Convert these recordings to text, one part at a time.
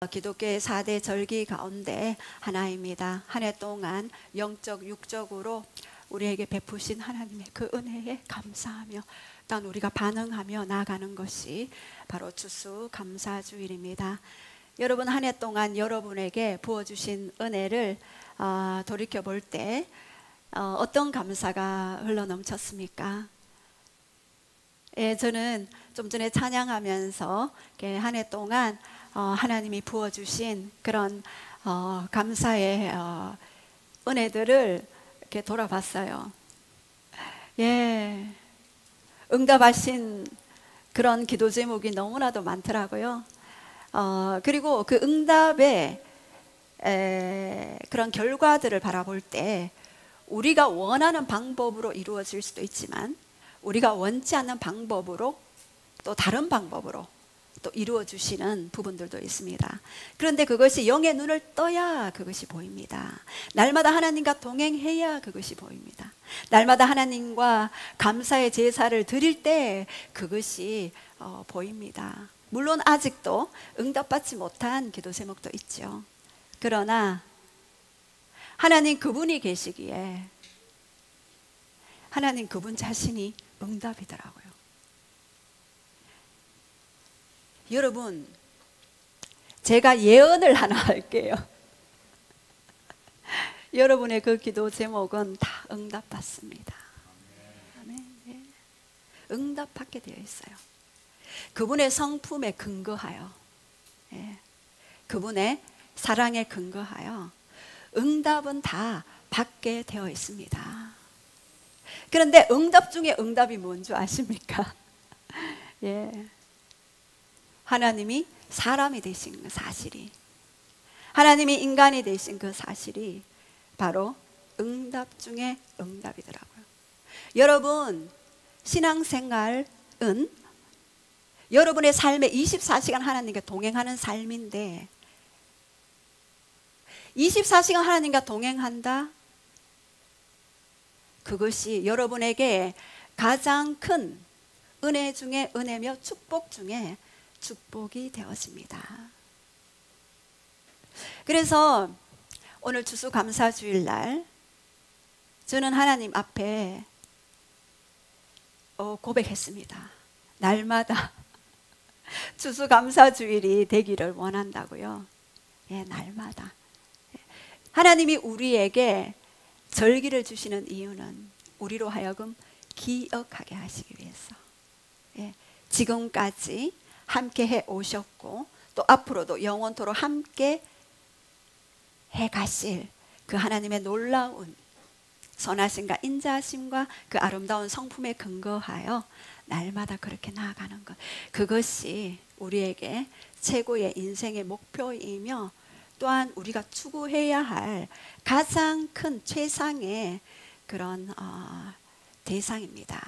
기독교의 4대 절기 가운데 하나입니다. 한 해 동안 영적, 육적으로 우리에게 베푸신 하나님의 그 은혜에 감사하며 또 우리가 반응하며 나아가는 것이 바로 추수감사주일입니다. 여러분, 한 해 동안 여러분에게 부어주신 은혜를 돌이켜볼 때 어떤 감사가 흘러넘쳤습니까? 예, 저는 좀 전에 찬양하면서 한 해 동안 하나님이 부어주신 그런 감사의 은혜들을 이렇게 돌아봤어요. 예, 응답하신 그런 기도 제목이 너무나도 많더라고요. 그리고 그 응답의 그런 결과들을 바라볼 때 우리가 원하는 방법으로 이루어질 수도 있지만 우리가 원치 않는 방법으로 또 다른 방법으로 또 이루어 주시는 부분들도 있습니다. 그런데 그것이 영의 눈을 떠야 그것이 보입니다. 날마다 하나님과 동행해야 그것이 보입니다. 날마다 하나님과 감사의 제사를 드릴 때 그것이 보입니다. 물론 아직도 응답받지 못한 기도 제목도 있죠. 그러나 하나님 그분이 계시기에 하나님 그분 자신이 응답이더라고요. 여러분, 제가 예언을 하나 할게요. 여러분의 그 기도 제목은 다 응답받습니다. 아멘. 네. 응답받게 되어 있어요. 그분의 성품에 근거하여, 네. 그분의 사랑에 근거하여 응답은 다 받게 되어 있습니다. 그런데 응답 중에 응답이 뭔 줄 아십니까? 예. 하나님이 사람이 되신 그 사실이, 하나님이 인간이 되신 그 사실이 바로 응답 중에 응답이더라고요. 여러분, 신앙생활은 여러분의 삶에 24시간 하나님과 동행하는 삶인데 24시간 하나님과 동행한다? 그것이 여러분에게 가장 큰 은혜 중에 은혜며 축복 중에 축복이 되어집니다. 그래서 오늘 추수감사주일날 저는 하나님 앞에 고백했습니다. 날마다 추수감사주일이 되기를 원한다고요. 예, 날마다. 하나님이 우리에게 절기를 주시는 이유는 우리로 하여금 기억하게 하시기 위해서. 예, 지금까지 함께 해 오셨고 또 앞으로도 영원토록 함께 해 가실 그 하나님의 놀라운 선하심과 인자하심과 그 아름다운 성품에 근거하여 날마다 그렇게 나아가는 것, 그것이 우리에게 최고의 인생의 목표이며 또한 우리가 추구해야 할 가장 큰 최상의 그런 대상입니다.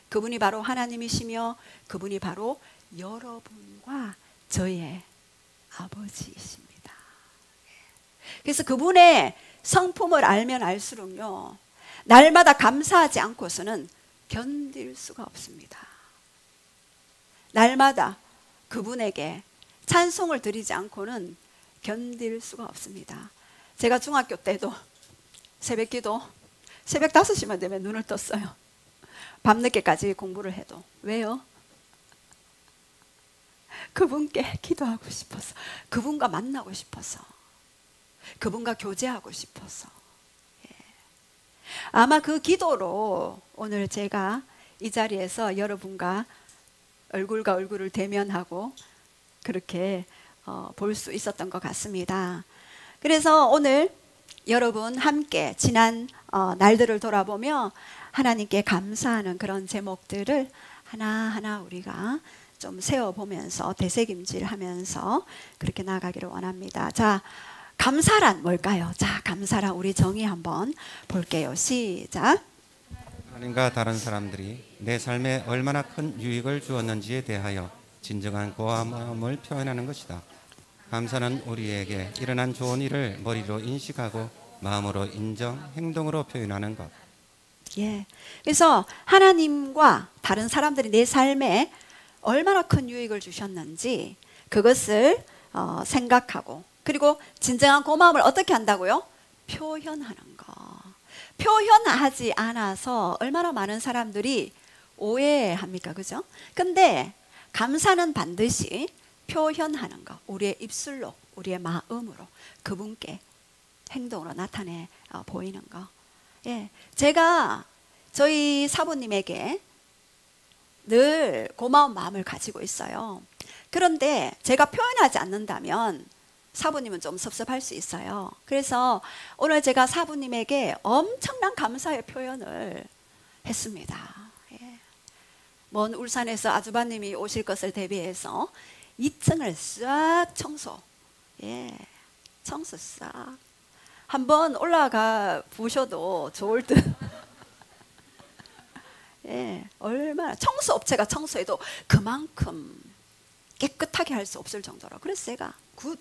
그분이 바로 하나님이시며 그분이 바로 여러분과 저의 아버지이십니다. 그래서 그분의 성품을 알면 알수록요, 날마다 감사하지 않고서는 견딜 수가 없습니다. 날마다 그분에게 찬송을 드리지 않고는 견딜 수가 없습니다. 제가 중학교 때도 새벽기도 새벽 5시만 되면 눈을 떴어요. 밤늦게까지 공부를 해도. 왜요? 그분께 기도하고 싶어서, 그분과 만나고 싶어서, 그분과 교제하고 싶어서. 예. 아마 그 기도로 오늘 제가 이 자리에서 여러분과 얼굴과 얼굴을 대면하고 그렇게 볼 수 있었던 것 같습니다. 그래서 오늘 여러분 함께 지난 날들을 돌아보며 하나님께 감사하는 그런 제목들을 하나하나 우리가 좀 세워보면서 되새김질하면서 그렇게 나아가기를 원합니다. 자, 감사란 뭘까요? 자, 감사란 우리 정의 한번 볼게요. 시작. 하나님과 다른 사람들이 내 삶에 얼마나 큰 유익을 주었는지에 대하여 진정한 고마움을 표현하는 것이다. 감사는 우리에게 일어난 좋은 일을 머리로 인식하고 마음으로 인정, 행동으로 표현하는 것. 예. 그래서 하나님과 다른 사람들이 내 삶에 얼마나 큰 유익을 주셨는지 그것을 생각하고, 그리고 진정한 고마움을 어떻게 한다고요? 표현하는 거. 표현하지 않아서 얼마나 많은 사람들이 오해합니까? 그죠? 근데 감사는 반드시 표현하는 거. 우리의 입술로, 우리의 마음으로 그분께 행동으로 나타내 보이는 거. 예, 제가 저희 사부님에게 늘 고마운 마음을 가지고 있어요. 그런데 제가 표현하지 않는다면 사부님은 좀 섭섭할 수 있어요. 그래서 오늘 제가 사부님에게 엄청난 감사의 표현을 했습니다. 예. 먼 울산에서 아주바님이 오실 것을 대비해서 2층을 싹 청소, 예, 청소 싹. 한번 올라가 보셔도 좋을 듯. 예, 얼마나 청소업체가 청소해도 그만큼 깨끗하게 할 수 없을 정도로. 그래서 제가 굿,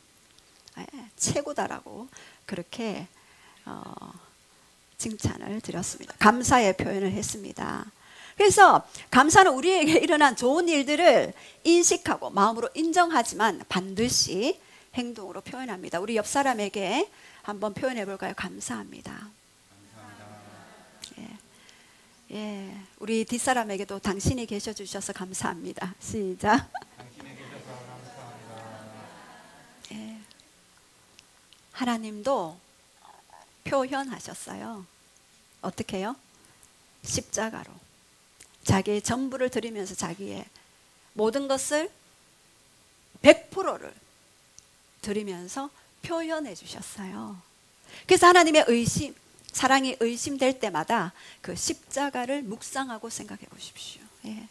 예, 최고다라고 그렇게 칭찬을 드렸습니다. 감사의 표현을 했습니다. 그래서 감사는 우리에게 일어난 좋은 일들을 인식하고 마음으로 인정하지만 반드시 행동으로 표현합니다. 우리 옆 사람에게 한번 표현해 볼까요? 감사합니다. 예. 예, 우리 뒷사람에게도 당신이 계셔 주셔서 감사합니다. 시작. 당신이 계셔서 감사합니다. 예. 하나님도 표현하셨어요. 어떻게 해요? 십자가로 자기의 전부를 드리면서 자기의 모든 것을 100%를 드리면서 표현해 주셨어요. 그래서 하나님의 의심, 사랑이 의심될 때마다 그 십자가를 묵상하고 생각해 보십시오. 예.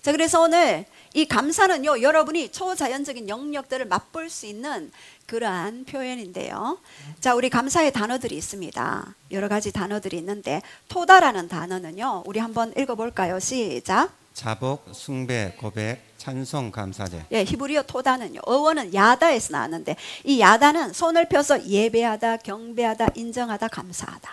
자, 그래서 오늘 이 감사는요, 여러분이 초자연적인 영역들을 맛볼 수 있는 그러한 표현인데요. 자, 우리 감사의 단어들이 있습니다. 여러 가지 단어들이 있는데 토다라는 단어는요, 우리 한번 읽어볼까요? 시작. 자복, 숭배, 고백, 찬송, 감사제. 예, 히브리어 토다는요, 어원은 야다에서 나왔는데 이 야다는 손을 펴서 예배하다, 경배하다, 인정하다, 감사하다.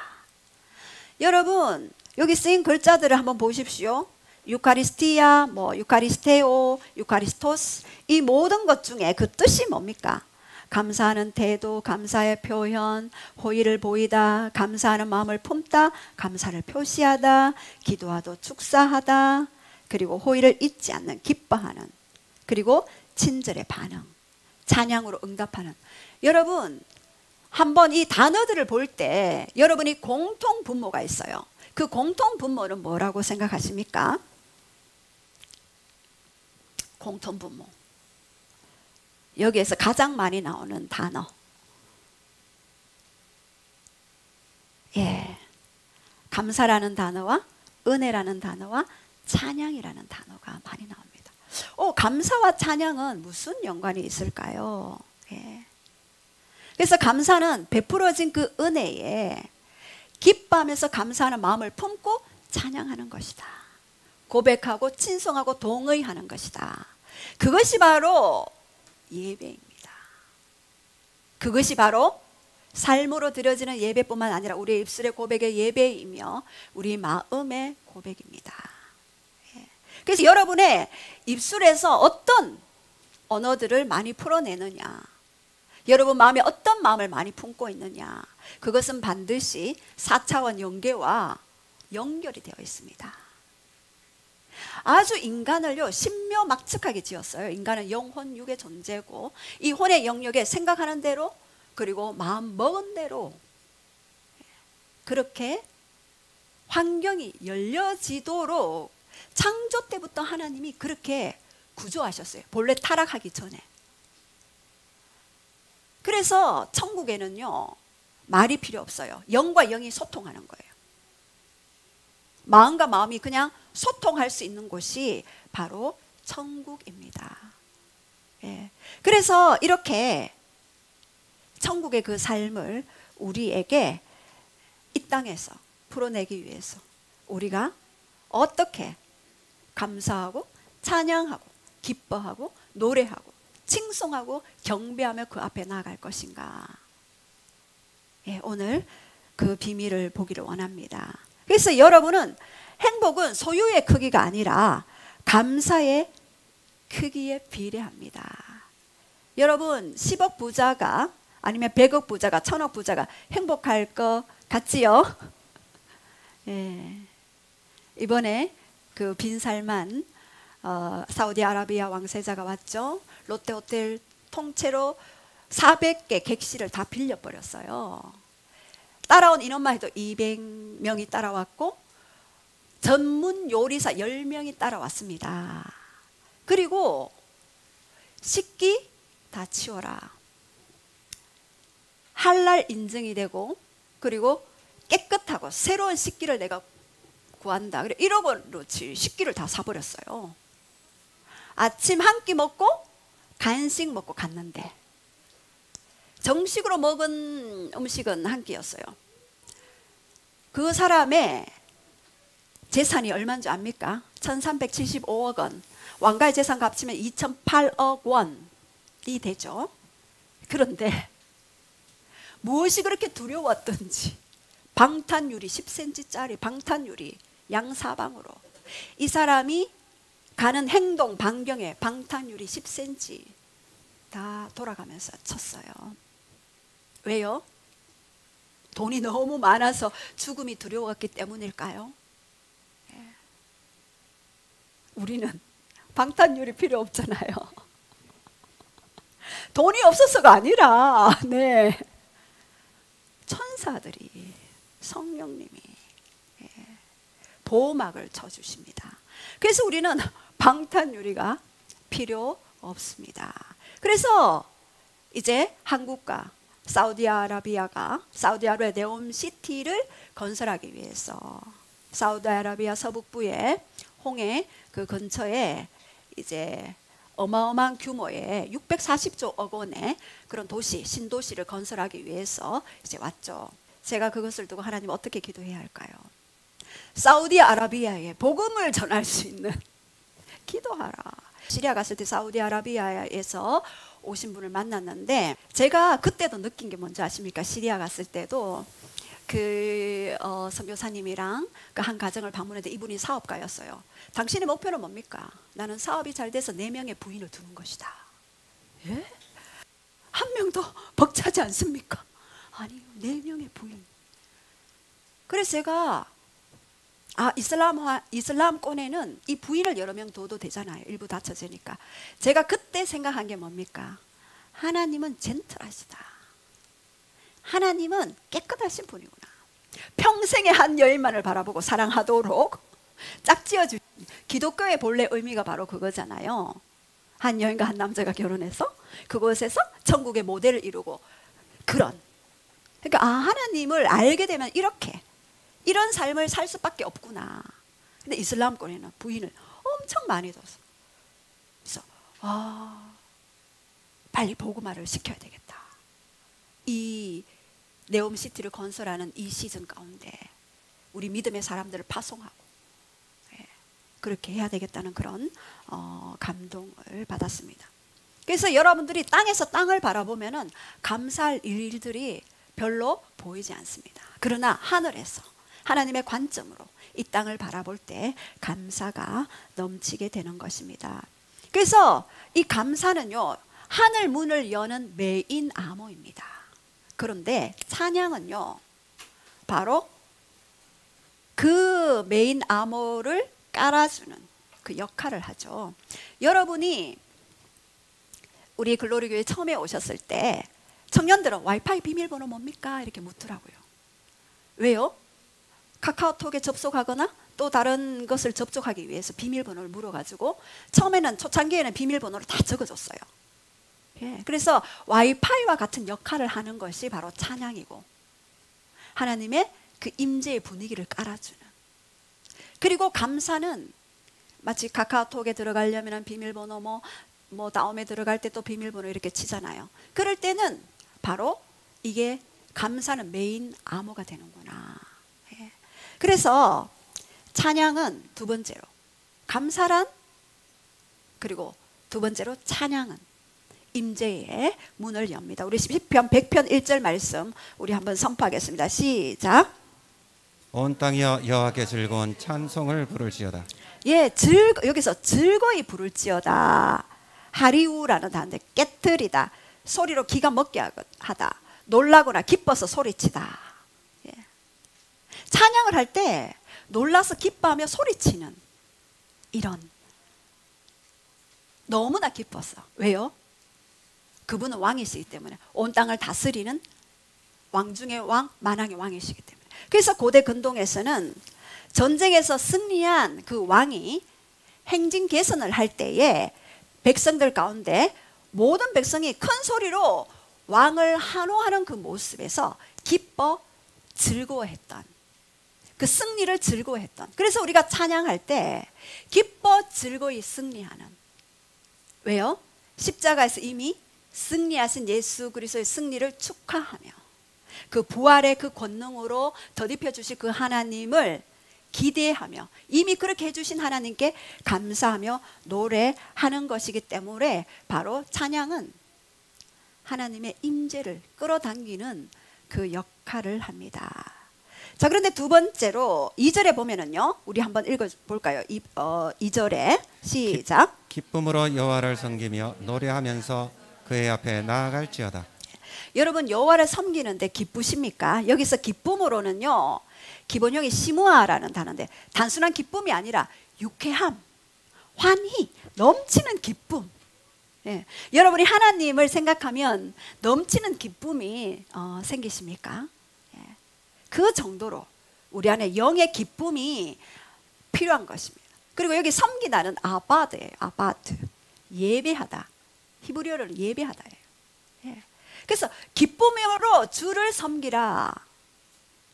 여러분 여기 쓰인 글자들을 한번 보십시오. 유카리스티아, 유카리스테오, 유카리스토스, 이 모든 것 중에 그 뜻이 뭡니까? 감사하는 태도, 감사의 표현, 호의를 보이다, 감사하는 마음을 품다, 감사를 표시하다, 기도하도 축사하다, 그리고 호의를 잊지 않는, 기뻐하는, 그리고 친절의 반응, 찬양으로 응답하는. 여러분 한번 이 단어들을 볼 때 여러분이 공통 분모가 있어요. 그 공통 분모는 뭐라고 생각하십니까? 공통 분모. 여기에서 가장 많이 나오는 단어. 예. 감사라는 단어와 은혜라는 단어와 찬양이라는 단어가 많이 나옵니다. 감사와 찬양은 무슨 연관이 있을까요? 예. 그래서 감사는 베풀어진 그 은혜에 기뻐하면서 감사하는 마음을 품고 찬양하는 것이다. 고백하고 친송하고 동의하는 것이다. 그것이 바로 예배입니다. 그것이 바로 삶으로 드려지는 예배뿐만 아니라 우리의 입술의 고백의 예배이며 우리 마음의 고백입니다. 그래서 여러분의 입술에서 어떤 언어들을 많이 풀어내느냐, 여러분 마음에 어떤 마음을 많이 품고 있느냐, 그것은 반드시 4차원 영계와 연결이 되어 있습니다. 아주 인간을요 신묘막측하게 지었어요. 인간은 영혼 육의 존재고 이 혼의 영역에 생각하는 대로 그리고 마음 먹은 대로 그렇게 환경이 열려지도록 창조 때부터 하나님이 그렇게 구조하셨어요. 본래 타락하기 전에. 그래서 천국에는요 말이 필요 없어요. 영과 영이 소통하는 거예요. 마음과 마음이 그냥 소통할 수 있는 곳이 바로 천국입니다. 예. 그래서 이렇게 천국의 그 삶을 우리에게 이 땅에서 풀어내기 위해서 우리가 어떻게 감사하고 찬양하고 기뻐하고 노래하고 칭송하고 경배하며 그 앞에 나아갈 것인가. 예, 오늘 그 비밀을 보기를 원합니다. 그래서 여러분은 행복은 소유의 크기가 아니라 감사의 크기에 비례합니다. 여러분 10억 부자가 아니면 100억 부자가 1000억 부자가 행복할 것 같지요? 예. 이번에 그 빈살만 사우디아라비아 왕세자가 왔죠. 롯데호텔 통째로 400개 객실을 다 빌려버렸어요. 따라온 인원만 해도 200명이 따라왔고 전문 요리사 10명이 따라왔습니다. 그리고 식기 다 치워라. 할랄 인증이 되고 그리고 깨끗하고 새로운 식기를 내가 구한다. 그래 1억 원어치 식기를 다 사버렸어요. 아침 한 끼 먹고 간식 먹고 갔는데 정식으로 먹은 음식은 한 끼였어요. 그 사람의 재산이 얼마인 줄 압니까? 1375억 원. 왕가의 재산 합치면 2008억 원이 되죠. 그런데 무엇이 그렇게 두려웠던지 방탄유리 10cm짜리 방탄유리 양사방으로 이 사람이 가는 행동 반경에 방탄유리 10cm 다 돌아가면서 쳤어요. 왜요? 돈이 너무 많아서 죽음이 두려웠기 때문일까요? 우리는 방탄유리 필요 없잖아요. 돈이 없어서가 아니라 네. 천사들이 성령님이 보호막을 쳐주십니다. 그래서 우리는 방탄유리가 필요 없습니다. 그래서 이제 한국과 사우디아라비아 네옴시티를 건설하기 위해서 사우디아라비아 서북부의 홍해 그 근처에 이제 어마어마한 규모의 640조 원의 그런 도시, 신도시를 건설하기 위해서 이제 왔죠. 제가 그것을 두고 하나님 어떻게 기도해야 할까요? 사우디아라비아에 복음을 전할 수 있는 기도하라. 시리아 갔을 때 사우디아라비아에서 오신 분을 만났는데 제가 그때도 느낀 게 뭔지 아십니까? 시리아 갔을 때도 그 선교사님이랑 그 한 가정을 방문했는데 이분이 사업가였어요. 당신의 목표는 뭡니까? 나는 사업이 잘 돼서 4명의 부인을 두는 것이다. 예? 한 명도 벅차지 않습니까? 아니요, 4명의 부인. 그래서 제가 이슬람권에는 이 부인을 여러 명 둬도 되잖아요. 일부 다쳐지니까. 제가 그때 생각한 게 뭡니까? 하나님은 젠틀하시다. 하나님은 깨끗하신 분이구나. 평생에 한 여인만을 바라보고 사랑하도록 짝지어 주신 기독교의 본래 의미가 바로 그거잖아요. 한 여인과 한 남자가 결혼해서 그곳에서 천국의 모델을 이루고 그런. 그러니까 하나님을 알게 되면 이렇게 이런 삶을 살 수밖에 없구나. 근데 이슬람권에는 부인을 엄청 많이 둬서 그래서 빨리 복음화를 시켜야 되겠다. 이 네옴시티를 건설하는 이 시즌 가운데 우리 믿음의 사람들을 파송하고 그렇게 해야 되겠다는 그런 감동을 받았습니다. 그래서 여러분들이 땅에서 땅을 바라보면은 감사할 일들이 별로 보이지 않습니다. 그러나 하늘에서 하나님의 관점으로 이 땅을 바라볼 때 감사가 넘치게 되는 것입니다. 그래서 이 감사는요, 하늘 문을 여는 메인 암호입니다. 그런데 찬양은요, 바로 그 메인 암호를 깔아주는 그 역할을 하죠. 여러분이 우리 글로리교회 처음에 오셨을 때 청년들은 와이파이 비밀번호 뭡니까? 이렇게 묻더라고요. 왜요? 카카오톡에 접속하거나 또 다른 것을 접촉하기 위해서 비밀번호를 물어가지고 처음에는 초창기에는 비밀번호를 다 적어줬어요. 그래서 와이파이와 같은 역할을 하는 것이 바로 찬양이고 하나님의 그 임재의 분위기를 깔아주는. 그리고 감사는 마치 카카오톡에 들어가려면 비밀번호 뭐 다음에 들어갈 때 또 비밀번호 이렇게 치잖아요. 그럴 때는 바로 이게 감사는 메인 암호가 되는구나. 그래서 찬양은 두 번째로 감사란, 그리고 두 번째로 찬양은 임재의 문을 엽니다. 우리 시편 100편 1절 말씀 우리 한번 선포하겠습니다. 시작. 온 땅이여 여호와께 즐거운 찬송을 부를지어다. 예, 여기서 즐거이 부를지어다. 하리우라는 단어인데 깨트리다, 소리로 기가 먹게 하다, 놀라거나 기뻐서 소리치다. 예. 찬양을 할 때 놀라서 기뻐하며 소리치는 이런, 너무나 기뻤어. 왜요? 그분은 왕이시기 때문에, 온 땅을 다스리는 왕 중의 왕, 만왕의 왕이시기 때문에. 그래서 고대 근동에서는 전쟁에서 승리한 그 왕이 행진 개선을 할 때에 백성들 가운데 모든 백성이 큰 소리로 왕을 환호하는 그 모습에서 기뻐 즐거워했던, 그 승리를 즐거워했던. 그래서 우리가 찬양할 때 기뻐 즐거이 승리하는. 왜요? 십자가에서 이미 승리하신 예수 그리스도의 승리를 축하하며 그 부활의 그 권능으로 덧입혀 주실 그 하나님을 기대하며 이미 그렇게 해주신 하나님께 감사하며 노래하는 것이기 때문에 바로 찬양은 하나님의 임재를 끌어당기는 그 역할을 합니다. 자, 그런데 두 번째로 2절에 보면은요, 우리 한번 읽어볼까요? 2절에 시작. 기쁨으로 여호와를 섬기며 노래하면서 그의 앞에 나아갈지어다. 여러분, 여호와를 섬기는데 기쁘십니까? 여기서 기쁨으로는요, 기본형이 시무아라는 단어인데 단순한 기쁨이 아니라 유쾌함, 환희, 넘치는 기쁨. 예. 여러분이 하나님을 생각하면 넘치는 기쁨이 생기십니까? 예. 그 정도로 우리 안에 영의 기쁨이 필요한 것입니다. 그리고 여기 섬기다는 아바드예요. 아바드, 예배하다. 히브리어를 예배하다예요. 예. 그래서 기쁨으로 주를 섬기라.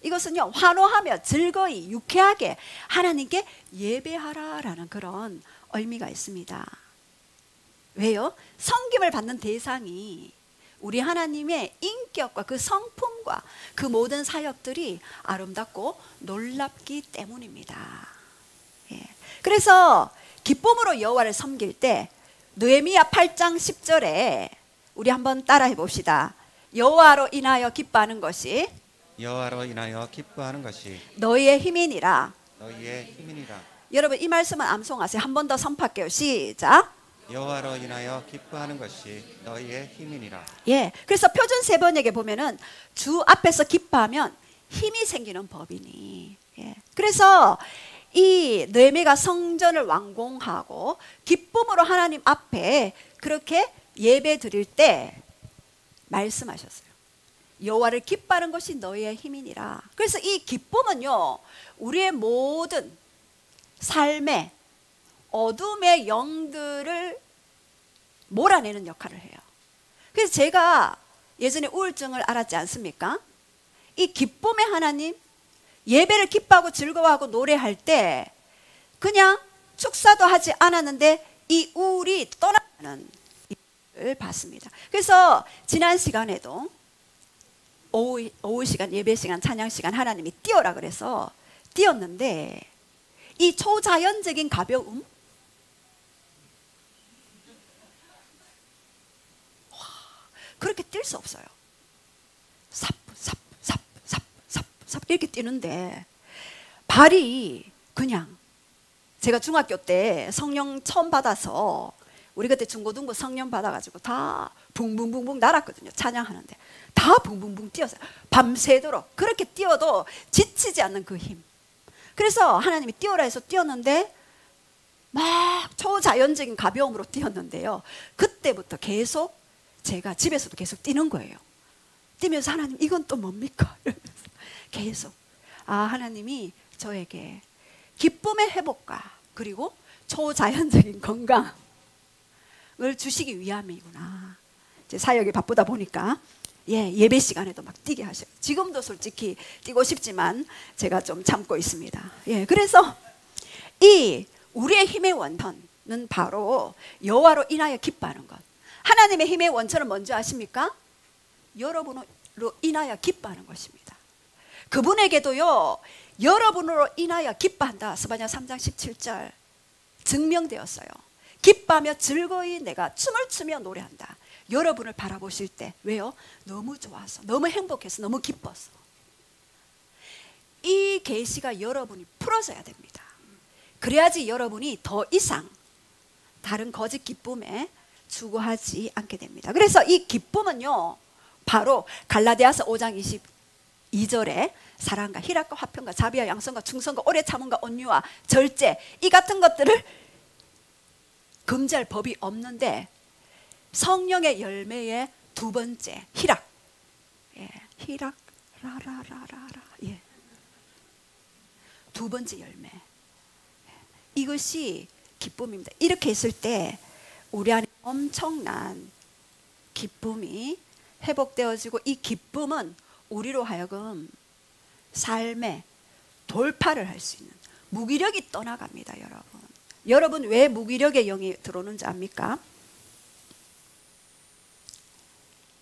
이것은요, 환호하며 즐거이 유쾌하게 하나님께 예배하라라는 그런 의미가 있습니다. 왜요? 섬김을 받는 대상이 우리 하나님의 인격과 그 성품과 그 모든 사역들이 아름답고 놀랍기 때문입니다. 예. 그래서 기쁨으로 여호와를 섬길 때 느헤미야 8장 10절에 우리 한번 따라해 봅시다. 여호와로 인하여 기뻐하는 것이 여호와로 인하여 기뻐하는 것이 너희의 힘이니라. 너희의 힘이니라. 여러분, 이 말씀은 암송하세요. 한 번 더 선포할게요. 시작. 여호와로 인하여 기뻐하는 것이 너희의 힘이니라. 예, 그래서 표준 세번역에 보면은 주 앞에서 기뻐하면 힘이 생기는 법이니. 예, 그래서 이 느헤미야가 성전을 완공하고 기쁨으로 하나님 앞에 그렇게 예배 드릴 때 말씀하셨어요. 여호와를 기뻐하는 것이 너희의 힘이니라. 그래서 이 기쁨은요, 우리의 모든 삶의 어둠의 영들을 몰아내는 역할을 해요. 그래서 제가 예전에 우울증을 앓았지 않습니까? 이 기쁨의 하나님, 예배를 기뻐하고 즐거워하고 노래할 때 그냥 축사도 하지 않았는데 이 우울이 떠나는 일을 봤습니다. 그래서 지난 시간에도 오후 시간, 예배 시간, 찬양 시간 하나님이 뛰어라 그래서 뛰었는데 이 초자연적인 가벼움, 와, 그렇게 뛸 수 없어요. 삽 이렇게 뛰는데 발이 그냥, 제가 중학교 때 성령 처음 받아서 우리 그때 중고등부 성령 받아가지고 다 붕붕붕붕 날았거든요. 찬양하는데 다 붕붕붕 뛰었어요. 밤새도록. 그렇게 뛰어도 지치지 않는 그 힘. 그래서 하나님이 뛰어라 해서 뛰었는데 막 초자연적인 가벼움으로 뛰었는데요, 그때부터 계속 제가 집에서도 계속 뛰는 거예요. 뛰면서 하나님, 이건 또 뭡니까? 계속 하나님이 저에게 기쁨의 회복과 그리고 초자연적인 건강을 주시기 위함이구나. 제 사역이 바쁘다 보니까 예배 시간에도 막 뛰게 하셔요. 지금도 솔직히 뛰고 싶지만 제가 좀 참고 있습니다. 그래서 이 우리의 힘의 원천은 바로 여호와로 인하여 기뻐하는 것. 하나님의 힘의 원천은 뭔지 아십니까? 여러분으로 인하여 기뻐하는 것입니다. 그분에게도요, 여러분으로 인하여 기뻐한다. 스바냐 3장 17절 증명되었어요. 기뻐하며 즐거이 내가 춤을 추며 노래한다. 여러분을 바라보실 때. 왜요? 너무 좋아서, 너무 행복해서, 너무 기뻐서. 이 계시가 여러분이 풀어져야 됩니다. 그래야지 여러분이 더 이상 다른 거짓 기쁨에 추구하지 않게 됩니다. 그래서 이 기쁨은요, 바로 갈라디아서 5장 22절에 사랑과 희락과 화평과 자비와 양선과 충성과 오래 참음과 온유와 절제, 이 같은 것들을 금지할 법이 없는데, 성령의 열매의 두 번째 희락, 예, 희락 라라라라라, 예, 두 번째 열매, 이것이 기쁨입니다. 이렇게 했을 때 우리 안에 엄청난 기쁨이 회복되어지고, 이 기쁨은 우리로 하여금 삶의 돌파를 할 수 있는 무기력이 떠나갑니다. 여러분 왜 무기력의 영이 들어오는지 압니까?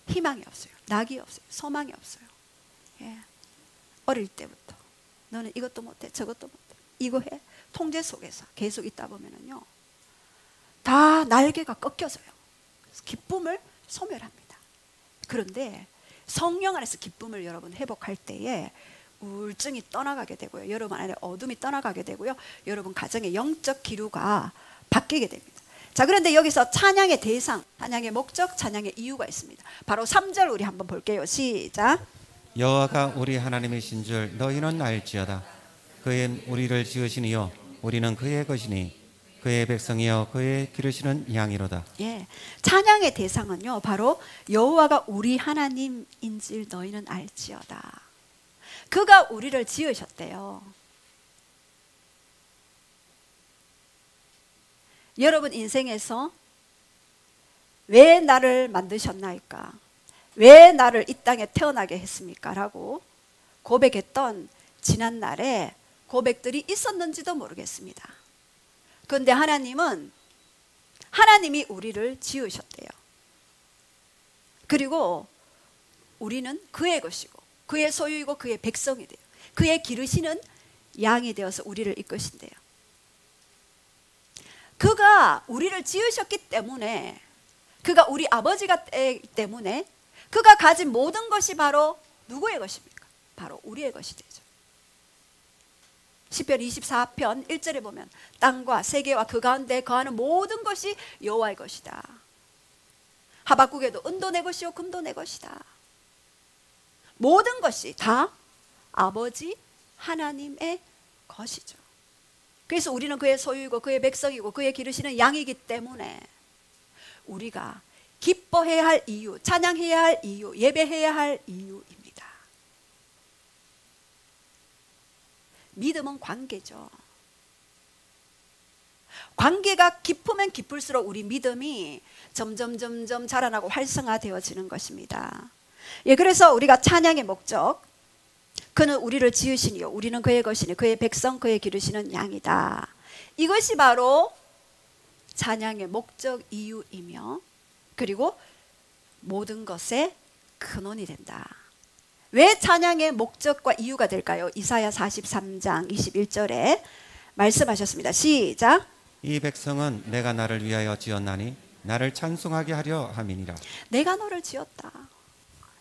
희망이 없어요. 낙이 없어요. 소망이 없어요. 예. 어릴 때부터 너는 이것도 못해 저것도 못해 이거 해, 통제 속에서 계속 있다 보면은요, 다 날개가 꺾여져요. 기쁨을 소멸합니다. 그런데 성령 안에서 기쁨을 여러분 회복할 때에 우울증이 떠나가게 되고요, 여러분 안에 어둠이 떠나가게 되고요, 여러분 가정의 영적 기류가 바뀌게 됩니다. 자, 그런데 여기서 찬양의 대상, 찬양의 목적, 찬양의 이유가 있습니다. 바로 3절 우리 한번 볼게요. 시작. 여호와가 우리 하나님이신 줄 너희는 알지어다. 그는 우리를 지으시니요 우리는 그의 것이니 그의 백성이여 그의 기르시는 양이로다. 예, 찬양의 대상은요, 바로 여호와가 우리 하나님인 줄 너희는 알지어다. 그가 우리를 지으셨대요. 여러분 인생에서 왜 나를 만드셨나이까? 왜 나를 이 땅에 태어나게 했습니까? 라고 고백했던 지난날에 고백들이 있었는지도 모르겠습니다. 그런데 하나님이 우리를 지으셨대요. 그리고 우리는 그의 것이고 그의 소유이고 그의 백성이 돼요. 그의 기르시는 양이 되어서 우리를 이끄신대요. 그가 우리를 지으셨기 때문에, 그가 우리 아버지가 되기 때문에 그가 가진 모든 것이 바로 누구의 것입니까? 바로 우리의 것이 되죠. 시편 24편 1절에 보면 땅과 세계와 그 가운데 거하는 모든 것이 여호와의 것이다. 하박국에도 은도 내 것이요 금도 내 것이다. 모든 것이 다 아버지 하나님의 것이죠. 그래서 우리는 그의 소유이고 그의 백성이고 그의 기르시는 양이기 때문에 우리가 기뻐해야 할 이유, 찬양해야 할 이유, 예배해야 할 이유입니다. 믿음은 관계죠. 관계가 깊으면 깊을수록 우리 믿음이 점점 자라나고 활성화되어지는 것입니다. 예, 그래서 우리가 찬양의 목적, 그는 우리를 지으시니요 우리는 그의 것이니 그의 백성 그의 기르시는 양이다. 이것이 바로 찬양의 목적 이유이며, 그리고 모든 것의 근원이 된다. 왜 찬양의 목적과 이유가 될까요? 이사야 43장 21절에 말씀하셨습니다. 시작. 이 백성은 내가 나를 위하여 지었나니 나를 찬송하게 하려 함이니라. 내가 너를 지었다.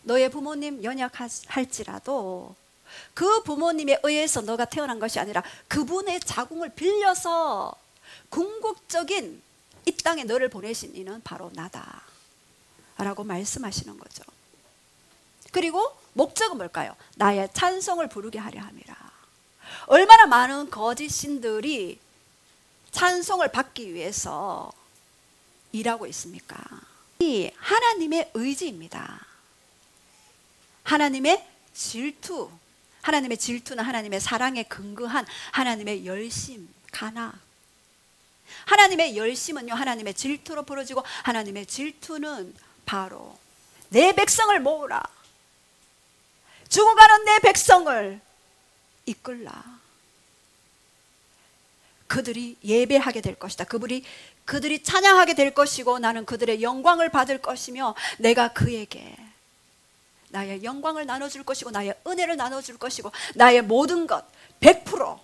너의 부모님 연약할지라도 그 부모님에 의해서 너가 태어난 것이 아니라 그분의 자궁을 빌려서 궁극적인 이 땅에 너를 보내신 이는 바로 나다 라고 말씀하시는 거죠. 그리고 목적은 뭘까요? 나의 찬송을 부르게 하려 함이라. 얼마나 많은 거짓 신들이 찬송을 받기 위해서 일하고 있습니까? 이 하나님의 의지입니다. 하나님의 질투, 하나님의 질투는 하나님의 사랑에 근거한 하나님의 열심, 간악. 하나님의 열심은요 하나님의 질투로 벌어지고, 하나님의 질투는 바로 내 백성을 모으라, 죽어가는 내 백성을 이끌라. 그들이 예배하게 될 것이다. 그들이 찬양하게 될 것이고, 나는 그들의 영광을 받을 것이며, 내가 그에게 나의 영광을 나눠줄 것이고 나의 은혜를 나눠줄 것이고 나의 모든 것 100%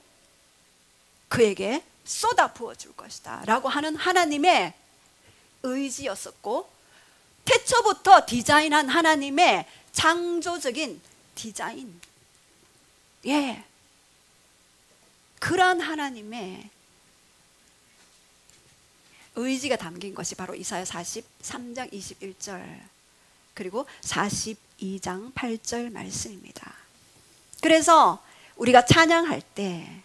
그에게 쏟아 부어줄 것이다 라고 하는 하나님의 의지였었고, 태초부터 디자인한 하나님의 창조적인 디자인, 예, 그러한 하나님의 의지가 담긴 것이 바로 이사야 43장 21절 그리고 42장 8절 말씀입니다. 그래서 우리가 찬양할 때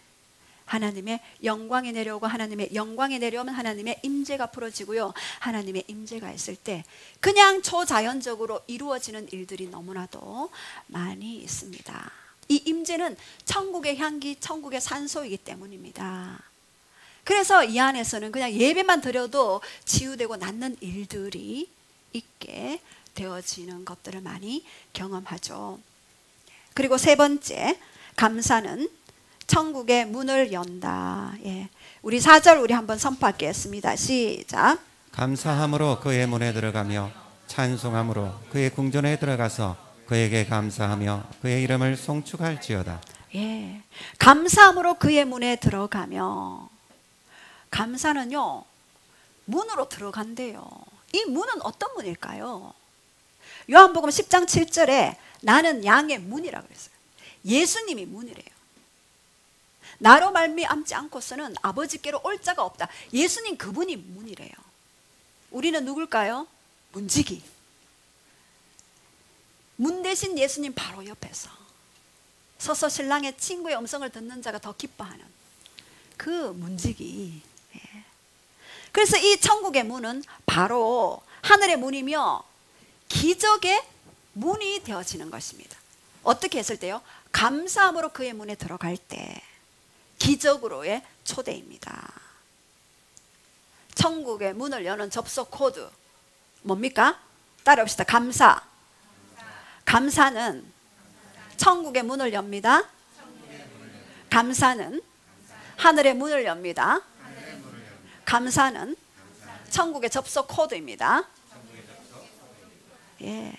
하나님의 영광이 내려오고 하나님의 영광이 내려오면 하나님의 임재가 풀어지고요. 하나님의 임재가 있을 때 그냥 초자연적으로 이루어지는 일들이 너무나도 많이 있습니다. 이 임재는 천국의 향기, 천국의 산소이기 때문입니다. 그래서 이 안에서는 그냥 예배만 드려도 치유되고 낫는 일들이 있게 되어지는 것들을 많이 경험하죠. 그리고 세 번째, 감사는 천국의 문을 연다. 예. 우리 4절 우리 한번 선포하겠습니다. 시작. 감사함으로 그의 문에 들어가며 찬송함으로 그의 궁전에 들어가서 그에게 감사하며 그의 이름을 송축할지어다. 예. 감사함으로 그의 문에 들어가며, 감사는요 문으로 들어간대요. 이 문은 어떤 문일까요? 요한복음 10장 7절에 나는 양의 문이라 그랬어요. 예수님이 문이래요. 나로 말미암지 않고서는 아버지께로 올 자가 없다. 예수님 그분이 문이래요. 우리는 누굴까요? 문지기. 문 대신 예수님 바로 옆에서 서서 신랑의 친구의 음성을 듣는 자가 더 기뻐하는 그 문지기. 그래서 이 천국의 문은 바로 하늘의 문이며 기적의 문이 되어지는 것입니다. 어떻게 했을 때요? 감사함으로 그의 문에 들어갈 때 기적으로의 초대입니다. 천국의 문을 여는 접속 코드 뭡니까? 따라합시다. 감사. 감사는 천국의 문을 엽니다. 감사는 하늘의 문을 엽니다. 감사는 천국의 접속 코드입니다. 예.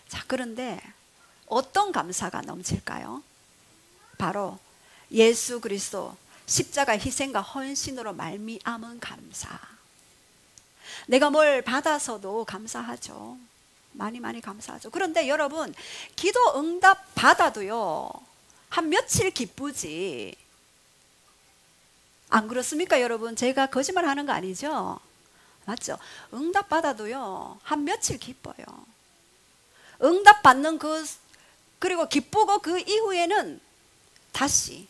자, 그런데 어떤 감사가 넘칠까요? 바로 예수 그리스도 십자가 희생과 헌신으로 말미암은 감사. 내가 뭘 받아서도 감사하죠. 많이 감사하죠. 그런데 여러분, 기도 응답 받아도요 한 며칠 기쁘지, 안 그렇습니까 여러분? 제가 거짓말 하는 거 아니죠? 맞죠? 응답 받아도요 한 며칠 기뻐요. 응답 받는 그리고 기쁘고 그 이후에는 다시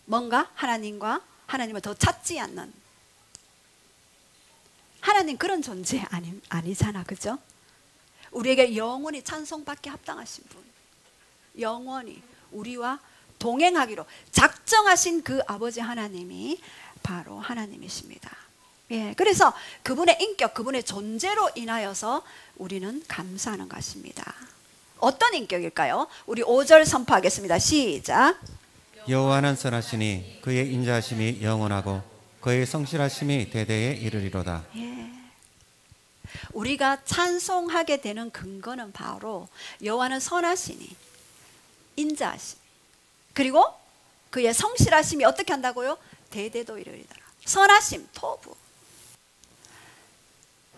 뭔가 하나님을 더 찾지 않는, 하나님 그런 존재 아니잖아, 그죠? 우리에게 영원히 찬송받게 합당하신 분, 영원히 우리와 동행하기로 작정하신 그 아버지 하나님이 바로 하나님이십니다. 예, 그래서 그분의 인격, 그분의 존재로 인하여서 우리는 감사하는 것입니다. 어떤 인격일까요? 우리 5절 선포하겠습니다. 시작. 여호와는 선하시니 그의 인자하심이 영원하고 그의 성실하심이 대대에 이르리로다. 예. 우리가 찬송하게 되는 근거는 바로 여호와는 선하시니 인자하심, 그리고 그의 성실하심이 어떻게 한다고요? 대대도 이르리더라. 선하심, 토부.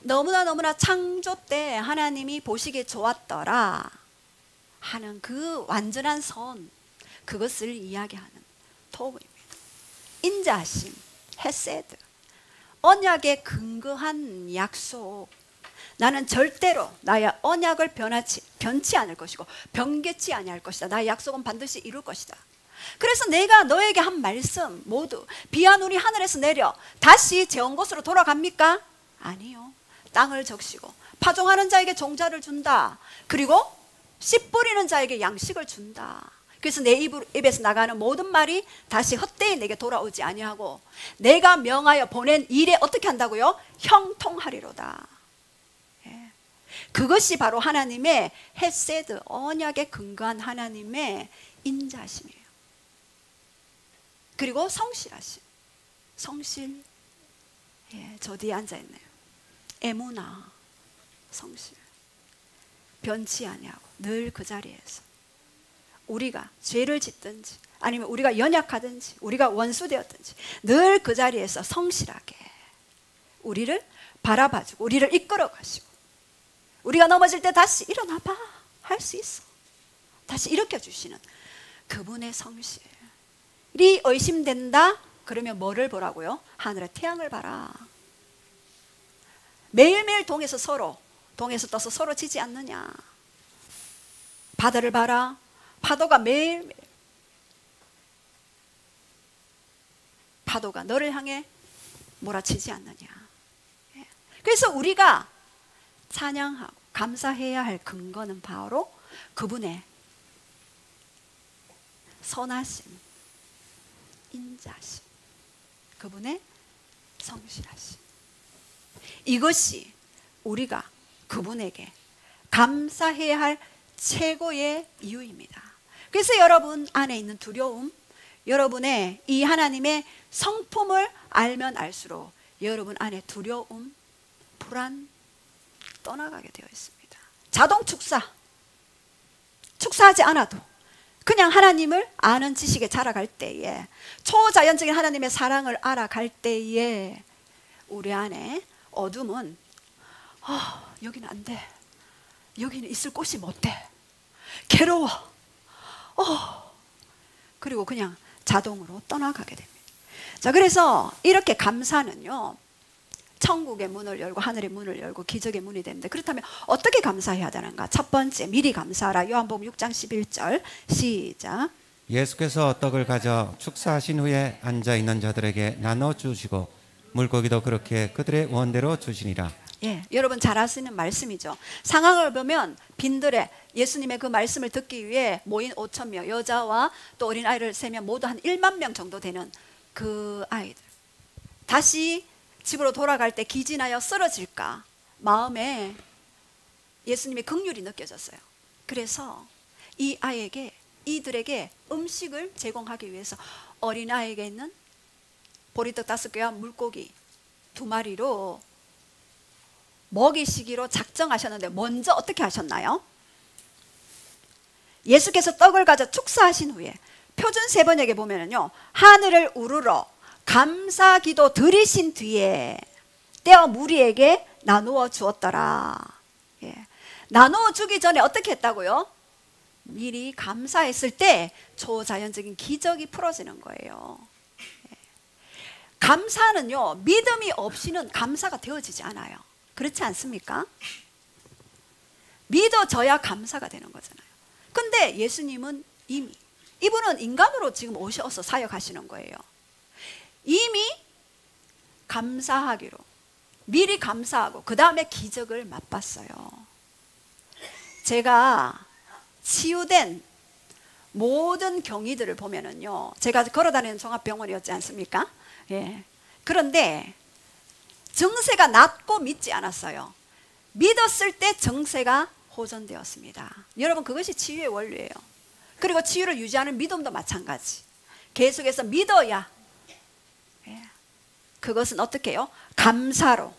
너무나 창조 때 하나님이 보시기에 좋았더라 하는 그 완전한 선, 그것을 이야기하는 토부입니다. 인자하심, 헤세드, 언약에 근거한 약속. 나는 절대로 나의 언약을 변치 않을 것이고 변개치 아니할 것이다. 나의 약속은 반드시 이룰 것이다. 그래서 내가 너에게 한 말씀 모두 비아누리 하늘에서 내려 다시 재온 곳으로 돌아갑니까? 아니요. 땅을 적시고 파종하는 자에게 종자를 준다. 그리고 씨 뿌리는 자에게 양식을 준다. 그래서 내 입에서 나가는 모든 말이 다시 헛되이 내게 돌아오지 아니하고 내가 명하여 보낸 일에 어떻게 한다고요? 형통하리로다. 예. 그것이 바로 하나님의 헤세드, 언약에 근거한 하나님의 인자심이에요. 그리고 성실하심, 성실. 예, 저 뒤에 앉아있네요. 에무나, 성실. 변치 아니하고 늘 그 자리에서 우리가 죄를 짓든지 아니면 우리가 연약하든지 우리가 원수되었든지 늘 그 자리에서 성실하게 우리를 바라봐주고 우리를 이끌어 가시고, 우리가 넘어질 때 다시 일어나봐, 할 수 있어, 다시 일으켜 주시는 그분의 성실이 의심된다, 그러면 뭐를 보라고요? 하늘의 태양을 봐라. 매일매일 동에서 떠서 서로 지지 않느냐. 바다를 봐라. 파도가 매일매일, 파도가 너를 향해 몰아치지 않느냐. 그래서 우리가 찬양하고 감사해야 할 근거는 바로 그분의 선하심, 인자심, 그분의 성실하심. 이것이 우리가 그분에게 감사해야 할 최고의 이유입니다. 그래서 여러분 안에 있는 두려움, 여러분의 이 하나님의 성품을 알면 알수록 여러분 안에 두려움, 불안 떠나가게 되어 있습니다. 자동 축사하지 않아도 그냥 하나님을 아는 지식에 자라갈 때에, 초자연적인 하나님의 사랑을 알아갈 때에 우리 안에 어둠은 여기는 안 돼, 여기는 있을 곳이 못 돼, 괴로워, 그리고 그냥 자동으로 떠나가게 됩니다. 자, 그래서 이렇게 감사는요, 천국의 문을 열고 하늘의 문을 열고 기적의 문이 됩니다. 그렇다면 어떻게 감사해야 되는가? 첫 번째, 미리 감사하라. 요한복음 6장 11절 시작. 예수께서 떡을 가져 축사하신 후에 앉아있는 자들에게 나눠주시고 물고기도 그렇게 그들의 원대로 주시니라. 예, 여러분 잘 아시는 말씀이죠. 상황을 보면 빈들에 예수님의 그 말씀을 듣기 위해 모인 5,000명, 여자와 또 어린아이를 세면 모두 한 1만 명 정도 되는 그 아이들, 다시 집으로 돌아갈 때 기진하여 쓰러질까 마음에 예수님의 긍휼이 느껴졌어요. 그래서 이 아이에게, 이들에게 음식을 제공하기 위해서 어린아이에게 있는 보리떡 5개와 물고기 2마리로 먹이시기로 작정하셨는데, 먼저 어떻게 하셨나요? 예수께서 떡을 가져 축사하신 후에 표준 세번역에 보면은요, 하늘을 우러러 감사기도 드리신 뒤에 떼어 무리에게 나누어 주었더라. 예. 나누어 주기 전에 어떻게 했다고요? 미리 감사했을 때 초자연적인 기적이 풀어지는 거예요. 예. 감사는요, 믿음이 없이는 감사가 되어지지 않아요. 그렇지 않습니까? 믿어져야 감사가 되는 거잖아요. 근데 예수님은 이미, 이분은 인간으로 지금 오셔서 사역하시는 거예요. 이미 감사하기로 미리 감사하고 그 다음에 기적을 맛봤어요. 제가 치유된 모든 경위들을 보면은요, 제가 걸어다니는 종합병원이었지 않습니까? 예. 그런데 증세가 낫고 믿지 않았어요. 믿었을 때 증세가 호전되었습니다. 여러분, 그것이 치유의 원리예요. 그리고 치유를 유지하는 믿음도 마찬가지. 계속해서 믿어야, 그것은 어떻게 해요? 감사로.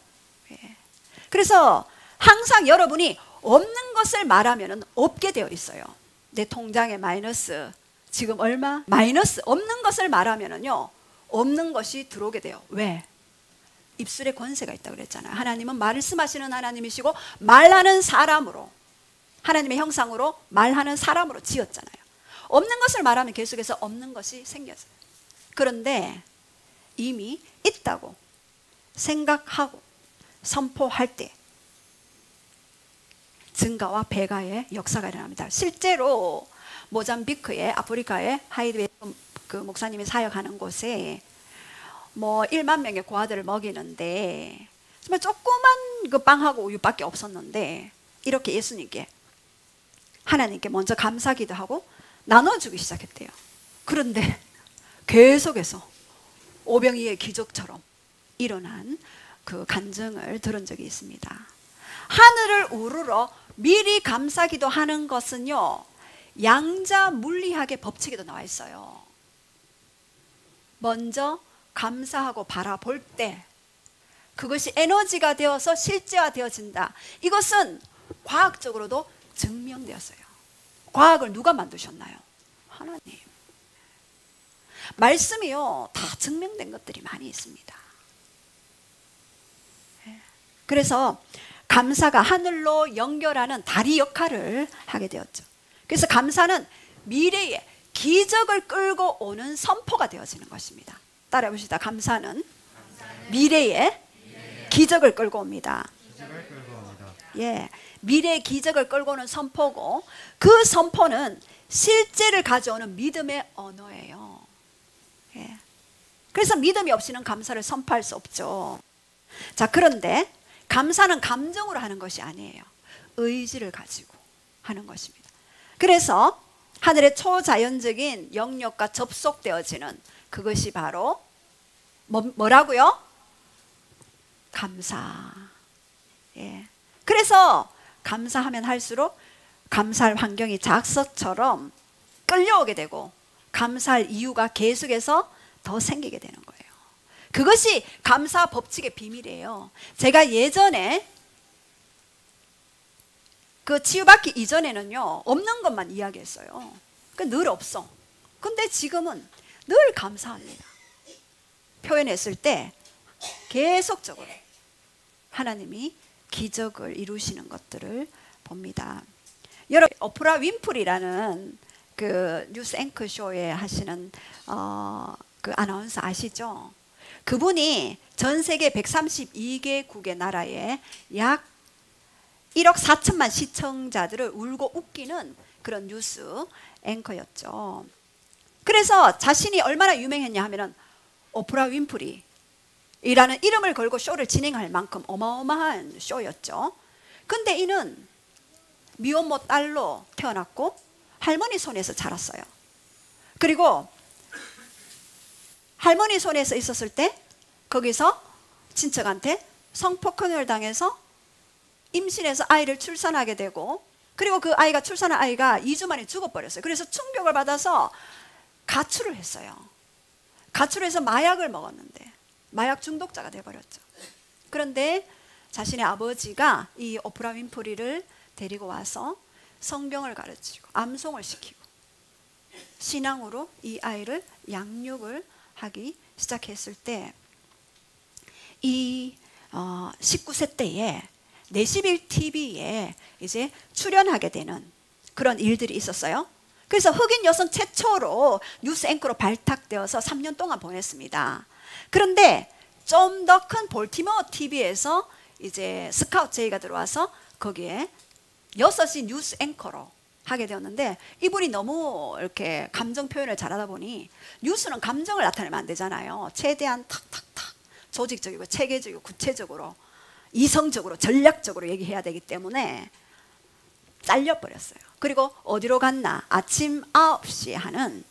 그래서 항상 여러분이 없는 것을 말하면 없게 되어 있어요. 내 통장에 마이너스 지금 얼마? 마이너스. 없는 것을 말하면요, 없는 것이 들어오게 돼요. 왜? 입술에 권세가 있다고 그랬잖아요. 하나님은 말씀하시는 하나님이시고 말하는 사람으로, 하나님의 형상으로 말하는 사람으로 지었잖아요. 없는 것을 말하면 계속해서 없는 것이 생겨져요. 그런데 이미 있다고 생각하고 선포할 때 증가와 배가의 역사가 일어납니다. 실제로 모잠비크의, 아프리카의 하이드웨이 그 목사님이 사역하는 곳에 뭐 1만 명의 고아들을 먹이는데 정말 조그만 그 빵하고 우유밖에 없었는데, 이렇게 예수님께, 하나님께 먼저 감사기도 하고 나눠주기 시작했대요. 그런데 계속해서 오병이의 기적처럼 일어난 그 간증을 들은 적이 있습니다. 하늘을 우러러 미리 감사기도 하는 것은요, 양자 물리학의 법칙에도 나와 있어요. 먼저 감사하고 바라볼 때 그것이 에너지가 되어서 실제화되어진다. 이것은 과학적으로도 증명되었어요. 과학을 누가 만드셨나요? 하나님. 말씀이요, 다 증명된 것들이 많이 있습니다. 그래서 감사가 하늘로 연결하는 다리 역할을 하게 되었죠. 그래서 감사는 미래의 기적을 끌고 오는 선포가 되어지는 것입니다. 따라해봅시다. 감사는 미래의 기적을 끌고 옵니다. 예, 미래의 기적을 끌고 오는 선포고, 그 선포는 실제를 가져오는 믿음의 언어예요. 예. 그래서 믿음이 없이는 감사를 선포할 수 없죠. 자, 그런데 감사는 감정으로 하는 것이 아니에요. 의지를 가지고 하는 것입니다. 그래서 하늘의 초자연적인 영역과 접속되어지는 그것이 바로 뭐라고요? 감사. 예. 그래서 감사하면 할수록 감사할 환경이 작석처럼 끌려오게 되고 감사할 이유가 계속해서 더 생기게 되는 거예요. 그것이 감사 법칙의 비밀이에요. 제가 예전에 그 치유받기 이전에는요, 없는 것만 이야기했어요. 늘 없어. 근데 지금은 늘 감사합니다. 표현했을 때 계속적으로 하나님이 기적을 이루시는 것들을 봅니다. 여러분, 오프라 윈프리라는 그 뉴스 앵커 쇼에 하시는 그 아나운서 아시죠? 그분이 전 세계 132개국의 나라에 약 1억 4천만 시청자들을 울고 웃기는 그런 뉴스 앵커였죠. 그래서 자신이 얼마나 유명했냐 하면은 오프라 윈프리 이라는 이름을 걸고 쇼를 진행할 만큼 어마어마한 쇼였죠. 근데 이는 미혼모 딸로 태어났고 할머니 손에서 자랐어요. 그리고 할머니 손에서 있었을 때 거기서 친척한테 성폭행을 당해서 임신해서 아이를 출산하게 되고, 그리고 그 아이가 출산한 아이가 2주 만에 죽어버렸어요. 그래서 충격을 받아서 가출을 했어요. 가출해서 마약을 먹었는데 마약 중독자가 되어버렸죠. 그런데 자신의 아버지가 이 오프라 윈프리를 데리고 와서 성경을 가르치고 암송을 시키고 신앙으로 이 아이를 양육을 하기 시작했을 때 이 19세 때에 내시빌 TV에 이제 출연하게 되는 그런 일들이 있었어요. 그래서 흑인 여성 최초로 뉴스 앵커로 발탁되어서 3년 동안 보냈습니다. 그런데 좀 더 큰 볼티모어 TV에서 이제 스카우트 제의가 들어와서 거기에 6시 뉴스 앵커로 하게 되었는데, 이분이 너무 이렇게 감정 표현을 잘하다 보니, 뉴스는 감정을 나타내면 안 되잖아요. 최대한 탁탁탁 조직적이고 체계적이고 구체적으로 이성적으로 전략적으로 얘기해야 되기 때문에 잘려버렸어요. 그리고 어디로 갔나? 아침 9시에 하는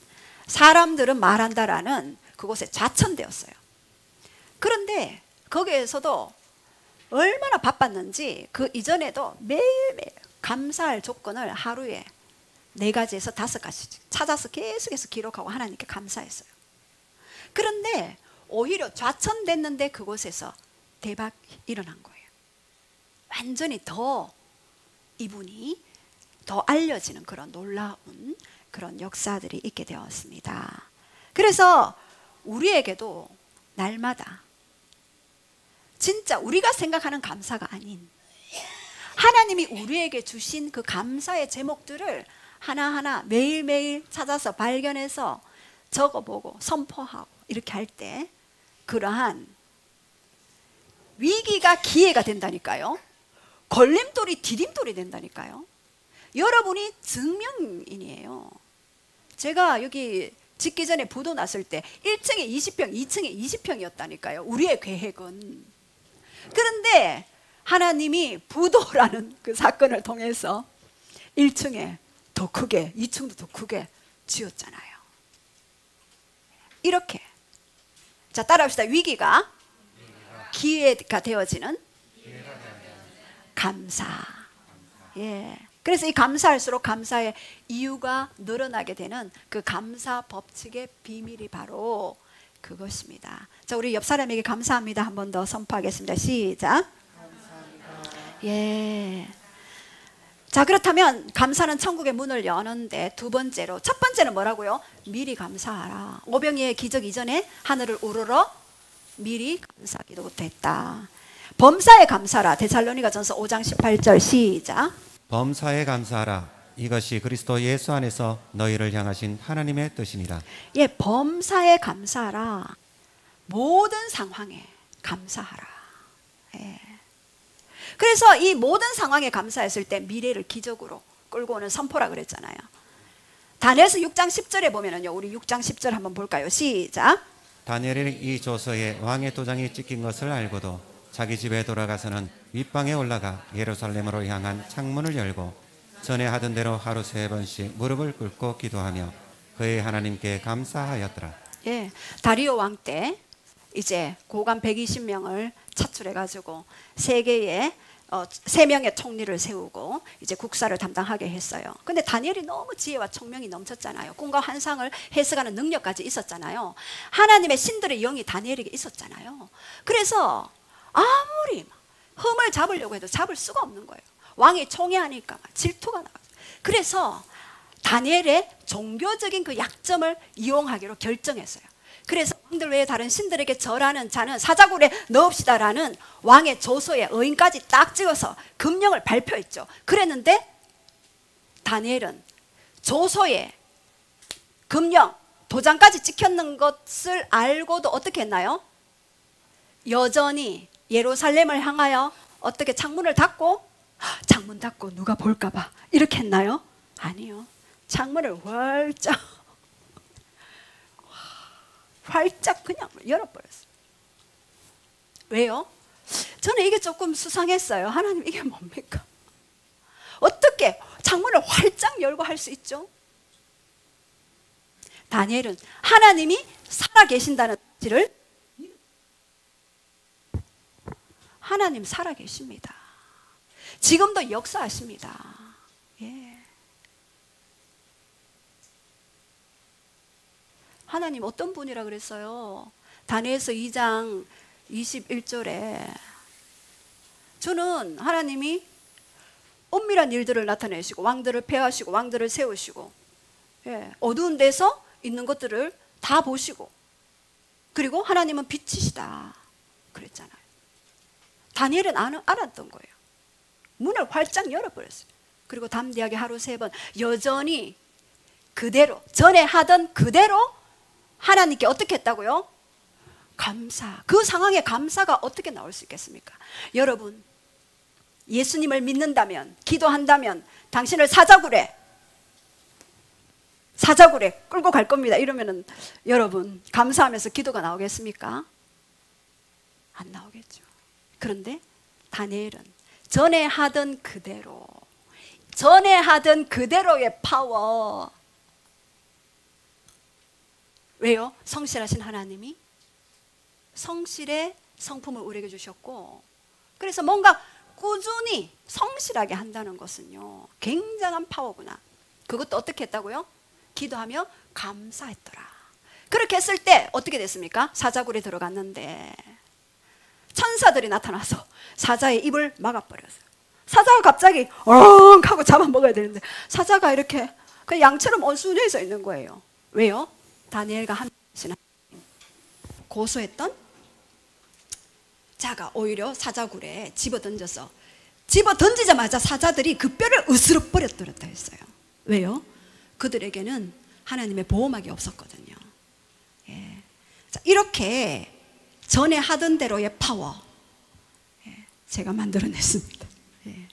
사람들은 말한다라는 그곳에 좌천되었어요. 그런데 거기에서도 얼마나 바빴는지 그 이전에도 매일매일 감사할 조건을 하루에 4가지에서 5가지 찾아서 계속해서 기록하고 하나님께 감사했어요. 그런데 오히려 좌천됐는데 그곳에서 대박이 일어난 거예요. 완전히 더 이분이 더 알려지는 그런 놀라운 그런 역사들이 있게 되었습니다. 그래서 우리에게도 날마다 진짜 우리가 생각하는 감사가 아닌 하나님이 우리에게 주신 그 감사의 제목들을 하나하나 매일매일 찾아서 발견해서 적어보고 선포하고 이렇게 할 때 그러한 위기가 기회가 된다니까요. 걸림돌이 디딤돌이 된다니까요. 여러분이 증명인이에요. 제가 여기 짓기 전에 부도 났을 때 1층에 20평, 2층에 20평이었다니까요. 우리의 계획은. 그런데 하나님이 부도라는 그 사건을 통해서 1층에 더 크게, 2층도 더 크게 지었잖아요. 이렇게. 자, 따라합시다. 위기가 기회가 되어지는 감사. 예. 그래서 이 감사할수록 감사의 이유가 늘어나게 되는 그 감사 법칙의 비밀이 바로 그것입니다. 자, 우리 옆 사람에게 감사합니다. 한 번 더 선포하겠습니다. 시작. 감사합니다. 예. 자, 그렇다면 감사는 천국의 문을 여는데 두 번째로, 첫 번째는 뭐라고요? 미리 감사하라. 오병이의 기적 이전에 하늘을 우러러 미리 감사하기로부터 했다. 범사에 감사라. 데살로니가전서 5장 18절 시작. 범사에 감사하라. 이것이 그리스도 예수 안에서 너희를 향하신 하나님의 뜻이니라. 예, 범사에 감사하라. 모든 상황에 감사하라. 예. 그래서 이 모든 상황에 감사했을 때 미래를 기적으로 끌고 오는 선포라 그랬잖아요. 다니엘서 6장 10절에 보면은요, 우리 6장 10절 한번 볼까요? 시작. 다니엘이 이 조서에 왕의 도장이 찍힌 것을 알고도 자기 집에 돌아가서는 윗방에 올라가 예루살렘으로 향한 창문을 열고 전에 하던 대로 하루 3번씩 무릎을 꿇고 기도하며 그의 하나님께 감사하였더라. 예, 다리오 왕 때 이제 고관 120명을 차출해가지고 세계에 3명의 총리를 세우고 이제 국사를 담당하게 했어요. 근데 다니엘이 너무 지혜와 총명이 넘쳤잖아요. 꿈과 환상을 해석하는 능력까지 있었잖아요. 하나님의 신들의 영이 다니엘에게 있었잖아요. 그래서 아무리 흠을 잡으려고 해도 잡을 수가 없는 거예요. 왕이 총애하니까 질투가 나요. 그래서 다니엘의 종교적인 그 약점을 이용하기로 결정했어요. 그래서 왕들 외에 다른 신들에게 절하는 자는 사자굴에 넣읍시다라는 왕의 조서에 의인까지 딱 찍어서 금령을 발표했죠. 그랬는데 다니엘은 조서에 금령, 도장까지 찍혔는 것을 알고도 어떻게 했나요? 여전히 예루살렘을 향하여 어떻게 창문을 닫고, 창문 닫고 누가 볼까봐 이렇게 했나요? 아니요. 창문을 활짝 그냥 열어버렸어요. 왜요? 저는 이게 조금 수상했어요. 하나님, 이게 뭡니까? 어떻게 창문을 활짝 열고 할 수 있죠? 다니엘은 하나님이 살아계신다는 사실을, 하나님 살아계십니다. 지금도 역사하십니다. 예. 하나님 어떤 분이라 그랬어요? 다니엘서 2장 21절에 저는 하나님이 엄밀한 일들을 나타내시고 왕들을 폐하시고 왕들을 세우시고, 예, 어두운 데서 있는 것들을 다 보시고, 그리고 하나님은 빛이시다 그랬잖아요. 다니엘은 알았던 거예요. 문을 활짝 열어버렸어요. 그리고 담대하게 하루 3번 여전히 그대로, 전에 하던 그대로 하나님께 어떻게 했다고요? 감사. 그 상황에 감사가 어떻게 나올 수 있겠습니까? 여러분, 예수님을 믿는다면, 기도한다면 당신을 사자굴에 끌고 갈 겁니다. 이러면은 여러분 감사하면서 기도가 나오겠습니까? 안 나오겠죠. 그런데 다니엘은 전에 하던 그대로의 파워. 왜요? 성실하신 하나님이 성실의 성품을 우리에게 주셨고, 그래서 뭔가 꾸준히 성실하게 한다는 것은요, 굉장한 파워구나. 그것도 어떻게 했다고요? 기도하며 감사했더라. 그렇게 했을 때 어떻게 됐습니까? 사자굴에 들어갔는데 천사들이 나타나서 사자의 입을 막아버렸어요. 사자가 갑자기 엉 하고 잡아먹어야 되는데 사자가 이렇게 그 양처럼 온순해져 있는 거예요. 왜요? 다니엘과 함께하신 하나님, 고소했던 자가 오히려 사자굴에 집어던지자마자 사자들이 그 뼈를 으스럭 버렸다 했어요. 왜요? 그들에게는 하나님의 보호막이 없었거든요. 예. 자, 이렇게 전에 하던 대로의 파워, 예, 제가 만들어냈습니다. 예.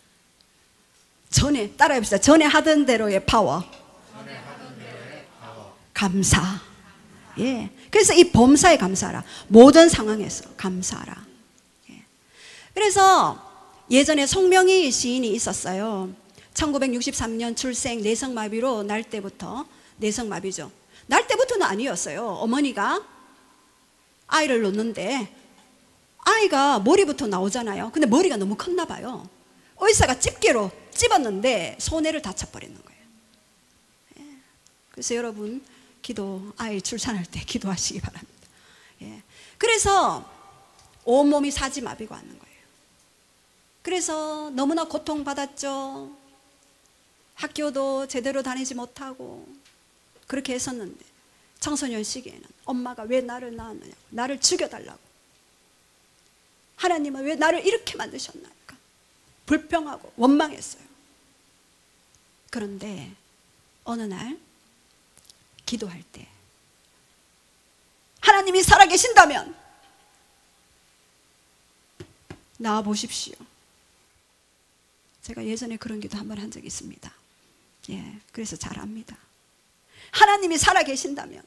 따라해봅시다. 전에 하던 대로의 파워. 감사. 예. 그래서 이 범사에 감사하라. 모든 상황에서 감사하라. 예. 그래서 예전에 송명희 시인이 있었어요. 1963년 출생, 내성마비로 날 때부터, 내성마비죠. 날 때부터는 아니었어요. 어머니가 아이를 놓는데 아이가 머리부터 나오잖아요. 근데 머리가 너무 컸나 봐요. 의사가 집게로 찝었는데 손해를 다쳐버리는 거예요. 예. 그래서 여러분, 아이 출산할 때 기도하시기 바랍니다. 예. 그래서 온몸이 사지마비가 왔는 거예요. 그래서 너무나 고통받았죠. 학교도 제대로 다니지 못하고 그렇게 했었는데 청소년 시기에는 엄마가 왜 나를 낳았느냐, 나를 죽여달라고, 하나님은 왜 나를 이렇게 만드셨나니까 불평하고 원망했어요. 그런데 어느 날 기도할 때 하나님이 살아계신다면 나와 보십시오. 제가 예전에 그런 기도 한번 한 적이 있습니다. 예, 그래서 잘 압니다. 하나님이 살아 계신다면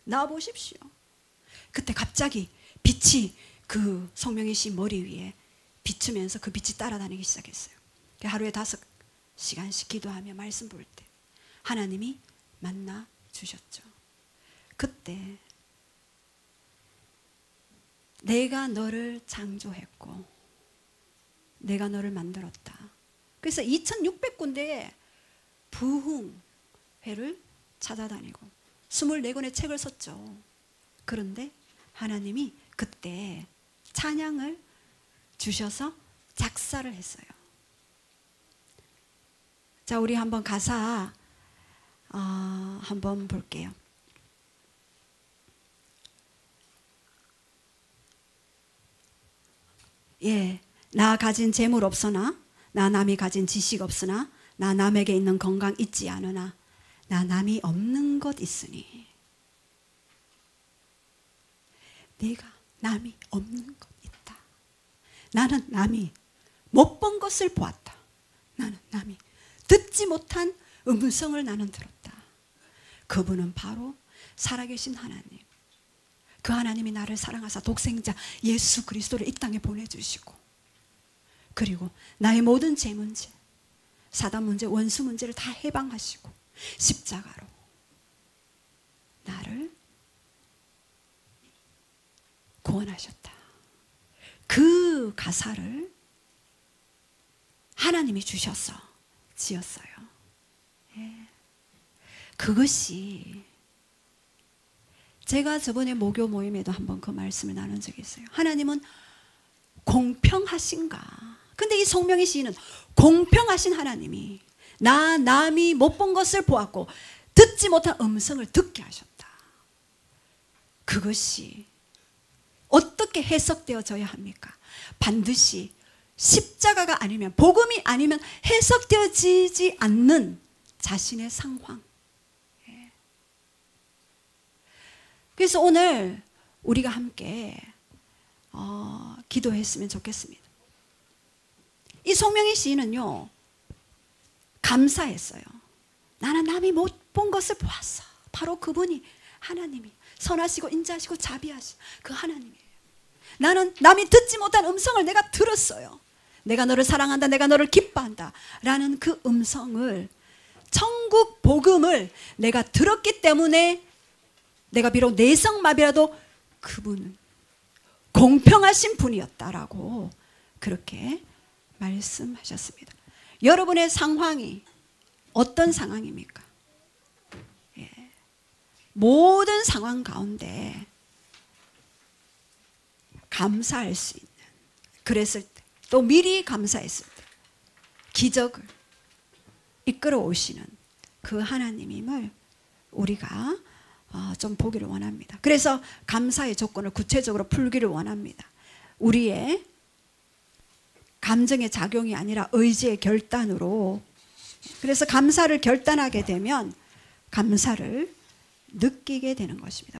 나와 보십시오. 그때 갑자기 빛이 그 송명희 씨 머리 위에 비추면서 그 빛이 따라다니기 시작했어요. 하루에 5시간씩 기도하며 말씀 볼 때 하나님이 만나 주셨죠. 그때 내가 너를 창조했고 내가 너를 만들었다. 그래서 2600군데의 부흥회를 찾아다니고 24권의 책을 썼죠. 그런데 하나님이 그때 찬양을 주셔서 작사를 했어요. 자, 우리 한번 가사 한번 볼게요. 예, 나 가진 재물 없으나 나 남이 가진 지식 없으나 나 남에게 있는 건강 있지 않으나 나 남이 없는 것 있으니 내가 남이 없는 것 있다. 나는 남이 못 본 것을 보았다. 나는 남이 듣지 못한 음성을 나는 들었다. 그분은 바로 살아계신 하나님. 그 하나님이 나를 사랑하사 독생자 예수 그리스도를 이 땅에 보내주시고 그리고 나의 모든 죄 문제, 사단 문제, 원수 문제를 다 해방하시고 십자가로 나를 구원하셨다. 그 가사를 하나님이 주셔서 지었어요. 예. 그것이 제가 저번에 모교 모임에도 한번 그 말씀을 나눈 적이 있어요. 하나님은 공평하신가? 근데 이 송명희 시인은 공평하신 하나님이 나 남이 못 본 것을 보았고 듣지 못한 음성을 듣게 하셨다. 그것이 어떻게 해석되어져야 합니까? 반드시 십자가가 아니면 복음이 아니면 해석되어지지 않는 자신의 상황. 그래서 오늘 우리가 함께 기도했으면 좋겠습니다. 이 송명희 시인은요 감사했어요. 나는 남이 못 본 것을 보았어. 바로 그분이 하나님이 선하시고 인자하시고 자비하신 그 하나님이에요. 나는 남이 듣지 못한 음성을 내가 들었어요. 내가 너를 사랑한다, 내가 너를 기뻐한다 라는 그 음성을, 천국 복음을 내가 들었기 때문에 내가 비록 내성마비라도 그분은 공평하신 분이었다라고 그렇게 말씀하셨습니다. 여러분의 상황이 어떤 상황입니까? 예. 모든 상황 가운데 감사할 수 있는, 그랬을 때, 또 미리 감사했을 때 기적을 이끌어 오시는 그 하나님임을 우리가 좀 보기를 원합니다. 그래서 감사의 조건을 구체적으로 풀기를 원합니다. 우리의 감정의 작용이 아니라 의지의 결단으로. 그래서 감사를 결단하게 되면 감사를 느끼게 되는 것입니다.